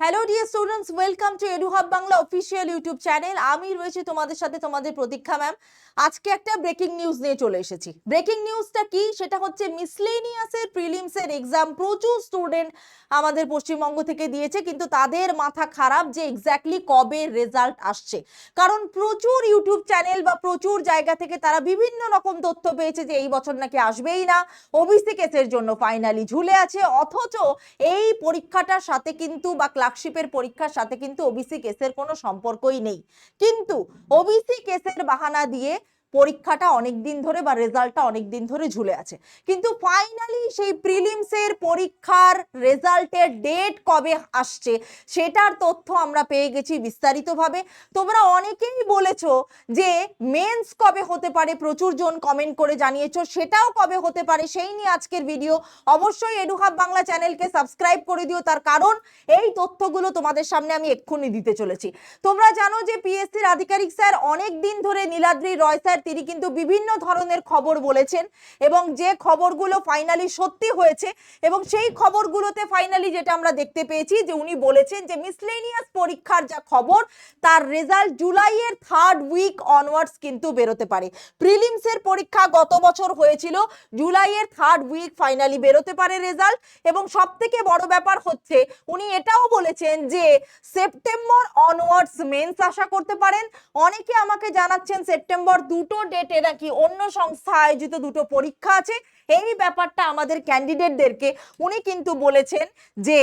Hello dear students, welcome to এডুহাব Bangla official YouTube channel. আমি রয়েছি তোমাদের সাথে, তোমাদের প্রতীক্ষা ম্যাম। আজকে একটা ব্রেকিং নিউজ নিয়ে চলে এসেছি। ব্রেকিং নিউজটা কি? সেটা হচ্ছে মিসলেনিয়াসের প্রিলিমসের এক্সাম প্রচুর স্টুডেন্ট আমাদের পশ্চিমবঙ্গ থেকে দিয়েছে, কিন্তু তাদের মাথা খারাপ যে এক্স্যাক্টলি কবে রেজাল্ট আসছে। কারণ প্রচুর ইউটিউব চ্যানেল বা প্রচুর জায়গা থেকে তারা বিভিন্ন রকম তথ্য পেয়েছে যে এই বছর নাকি আসবেই না, ওবিসি কেসের জন্য ফাইনালি ঝুলে আছে। অথচ এই পরীক্ষাটার সাথে কিন্তু বা ক্লার্কশিপের পরীক্ষার সাথে কিন্তু ওবিসি কেসের কোনো সম্পর্কই নেই, কিন্তু ওবিসি কেসের বাহানা দিয়ে পরীক্ষাটা অনেকদিন ধরে বা রেজাল্টটা অনেকদিন ধরে ঝুলে আছে। কিন্তু ফাইনালি সেই প্রিলিমসের পরীক্ষার রেজাল্টের ডেট কবে আসছে সেটার তথ্য আমরা পেয়ে গেছি বিস্তারিতভাবে। তোমরা অনেকেই বলেছো যে মেন্স কবে হতে পারে, প্রচুর জন কমেন্ট করে জানিয়েছো সেটাও কবে হতে পারে, সেই নিয়ে আজকের ভিডিও। অবশ্যই এডুহাব বাংলা চ্যানেলকে সাবস্ক্রাইব করে দিও, তার কারণ এই তথ্যগুলো তোমাদের সামনে আমি এক্ষুনি দিতে চলেছি। তোমরা জানো যে পিএসসির আধিকারিক স্যার অনেক দিন ধরে নীলাদ্রি রয় স্যার তিনি কিন্তু বিভিন্ন ধরনের খবর বলেছেন, এবং যে খবরগুলো ফাইনালি সত্যি হয়েছে, এবং সেই খবরগুলোতে ফাইনালি যেটা আমরা দেখতে পেয়েছি যে উনি বলেছেন যে মিসলেনিয়াস পরীক্ষার যা খবর তার রেজাল্ট জুলাইয়ের 3rd উইক অনওয়ার্ডস কিন্তু বেরোতে পারে। প্রিলিমসের পরীক্ষা গত বছর হয়েছিল, জুলাইয়ের 3rd উইক ফাইনালি বেরোতে পারে রেজাল্ট। এবং সব থেকে বড় ব্যাপার হচ্ছে উনি এটাও বলেছেন যে সেপ্টেম্বর অনওয়ার্ডস মেন্স আশা করতে পারেন। অনেকে আমাকে জানাচ্ছেন সেপ্টেম্বর দুটো ডেটে নাকি অন্য সংস্থা আয়োজিত দুটো পরীক্ষা আছে। এই ব্যাপারটা আমাদের ক্যান্ডিডেটদেরকে উনি কিন্তু বলেছেন যে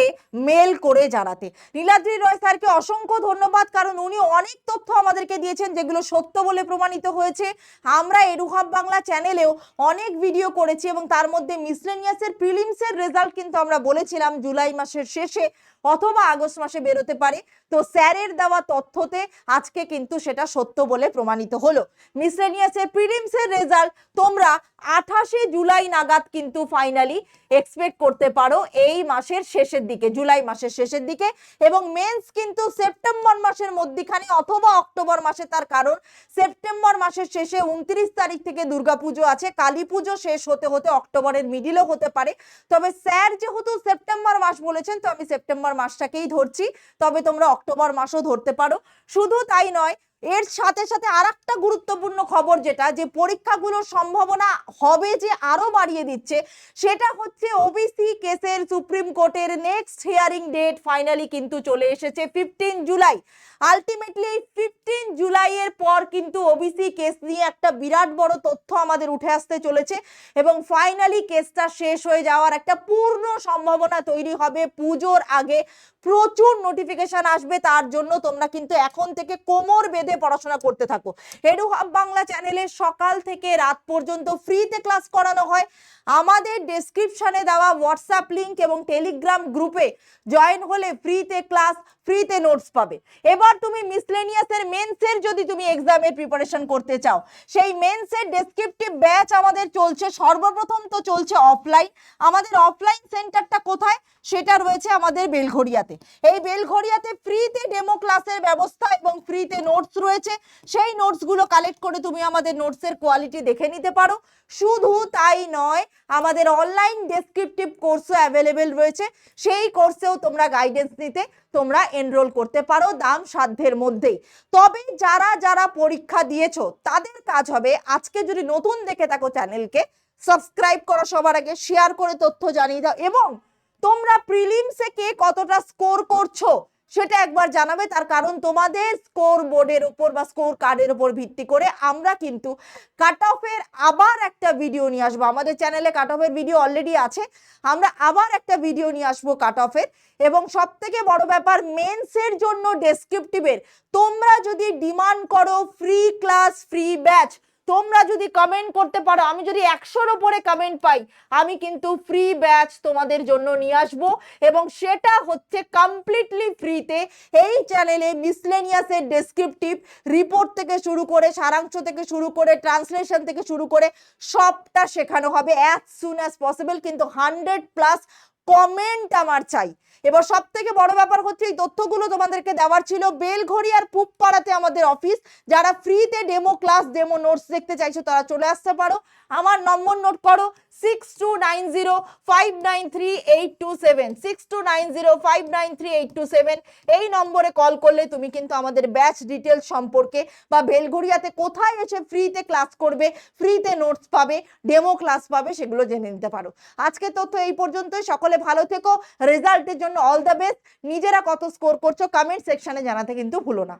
মেল করে জানাতে। নীলাদ্রি রয় স্যারকে অসংখ্য ধন্যবাদ, কারণ উনি অনেক তথ্য আমাদেরকে দিয়েছেন যেগুলো সত্য বলে প্রমাণিত হয়েছে। আমরা এডুহাব বাংলা চ্যানেলেও অনেক ভিডিও করেছি, এবং তার মধ্যে মিসলেনিয়াসের প্রিলিমসের রেজাল্ট কিন্তু আমরা বলেছিলাম জুলাই মাসের শেষে অথবা আগস্ট মাসে বেরোতে পারে। তো স্যারের দেওয়া তথ্যতে আজকে কিন্তু সেটা সত্য বলে প্রমাণিত হলো। মিসলেনিয়াসের প্রিলিমসের রেজাল্ট তোমরা 28শে জুলাই নাগাদ কিন্তু ফাইনালি এক্সপেক্ট করতে পারো, এই মাসের শেষের দিকে, জুলাই মাসের শেষের দিকে। এবং মেন্স কিন্তু সেপ্টেম্বর মাসের মধ্যখানে অথবা অক্টোবর মাসে, তার কারণ সেপ্টেম্বর মাসের শেষে 29 তারিখ থেকে দুর্গাপুজো আছে, কালী পুজো শেষ হতে হতে অক্টোবরের মিডিলও হতে পারে। তবে স্যার যেহেতু সেপ্টেম্বর মাস বলেছেন, তো আমি সেপ্টেম্বর মাসটাকেই ধরছি, তবে তোমরা অক্টোবর মাসও ধরতে পারো। শুধু তাই নয়, এর সাথে সাথে আরেকটা গুরুত্বপূর্ণ খবর যেটা, যে পরীক্ষাগুলোর সম্ভাবনা হবে যে আরো বাড়িয়ে দিচ্ছে, সেটা হচ্ছে ওবিসি কেসের সুপ্রিম কোর্টের নেক্সট হিয়ারিং ডেট ফাইনালি কিন্তু চলে এসেছে 15 জুলাই। আলটিমেটলি 15 জুলাইয়ের পর কিন্তু ওবিসি কেস নিয়ে একটা বিরাট বড় তথ্য আমাদের উঠে আসতে চলেছে, এবং ফাইনালি কেসটা শেষ হয়ে যাওয়ার একটা পূর্ণ সম্ভাবনা তৈরি হবে পুজোর আগে। প্রচুর নোটিফিকেশন আসবে, তার জন্য তোমরা কিন্তু এখন থেকে কোমর বেঁধে পড়াশোনা করতে থাকো। এডুহাব বাংলা চ্যানেলে সকাল থেকে রাত পর্যন্ত ফ্রিতে ক্লাস করানো হয়। আমাদের ডেসক্রিপশনে দেওয়া হোয়াটসঅ্যাপ লিংক এবং টেলিগ্রাম গ্রুপে জয়েন হলে ফ্রিতে ক্লাস, ফ্রিতে নোটস পাবে। এবার তুমি মিসলেনিয়াসের মেন্সের যদি তুমি এক্সামের প্রিপারেশন করতে চাও, সেই মেন্সের ডেসক্রিপটিভ ব্যাচ আমাদের চলছে। সর্বপ্রথম তো চলছে অফলাইন। আমাদের অফলাইন সেন্টারটা কোথায়? সেটা রয়েছে আমাদের বেলঘড়িয়াতে। এই বেলঘড়িয়াতে ফ্রিতে ডেমো ক্লাসের ব্যবস্থা এবং ফ্রিতে নোটস রয়েছে। সেই নোটসগুলো কালেক্ট করে তুমি আমাদের নোটসের কোয়ালিটি দেখে নিতে পারো। শুধু তাই নয়, আমাদের অনলাইন ডেসক্রিপটিভ কোর্সও অ্যাভেলেবেল রয়েছে। সেই কোর্সেও তোমরা গাইডেন্স নিতে তোমরা এনরোল করতে পারো দাম সাধ্যের মধ্যেই। তবে যারা যারা পরীক্ষা দিয়েছো তাদের কাজ হবে, আজকে যদি নতুন দেখে থাকো চ্যানেলকে সাবস্ক্রাইব করো, সবার আগে শেয়ার করে তথ্য জানিয়ে দাও, এবং তোমরা প্রিলিমসে কে কতটা স্কোর করছো সেটা একবার জানাবে। তার কারণ তোমাদের স্কোর বোর্ডের উপর বা স্কোর কার্ডের উপর ভিত্তি করে আমরা কিন্তু কাট অফের আবার একটা ভিডিও নিয়ে আসবো। আমাদের চ্যানেলে কাট অফের ভিডিও অলরেডি আছে, আমরা আবার একটা ভিডিও নিয়ে আসবো কাট অফের। এবং সব থেকে বড় ব্যাপার, মেন্সের জন্য ডেসক্রিপটিভের তোমরা যদি ডিমান্ড করো ফ্রি ক্লাস, ফ্রি ব্যাচ, তোমরা যদি কমেন্ট করতে পারো, আমি যদি 100-র উপরে কমেন্ট পাই, আমি কিন্তু ফ্রি ব্যাচ তোমাদের জন্য নিয়ে আসবো, এবং সেটা হচ্ছে কমপ্লিটলি ফ্রিতে। এই চ্যানেলে মিসলেনিয়াসের ডেসক্রিপটিভ রিপোর্ট থেকে শুরু করে, সারাংশ থেকে শুরু করে, ট্রান্সলেশন থেকে শুরু করে সবটা শেখানো হবে অ্যাজ সুন অ্যাজ পসিবল। কিন্তু 100+ কমেন্ট আমার চাই, এবার সব থেকে বড় ব্যাপার হচ্ছে এই তথ্যগুলো তোমাদেরকে দেওয়ার ছিল। বেলঘড়ি আর পুবপাড়াতে আমাদের অফিস, যারা ফ্রিতে ডেমো ক্লাস ডেমো নোটস দেখতে চাইছো তারা চলে আসতে পারো। আমার নম্বর নোট করো 6290593827, 6290593827। এই নম্বরে কল করলে তুমি কিন্তু আমাদের ব্যাচ ডিটেলস সম্পর্কে বা বেলঘড়িয়াতে কোথায় এসে ফ্রিতে ক্লাস করবে, ফ্রিতে নোটস পাবে, ডেমো ক্লাস পাবে, সেগুলো জেনে নিতে পারো। আজকে তথ্য এই পর্যন্তই। সকলে ভালো থেকো, রেজাল্টের জন্য অল দ্য বেস্ট। নিজেরা কত স্কোর করছো কমেন্ট সেকশনে জানাতে কিন্তু ভুলো না।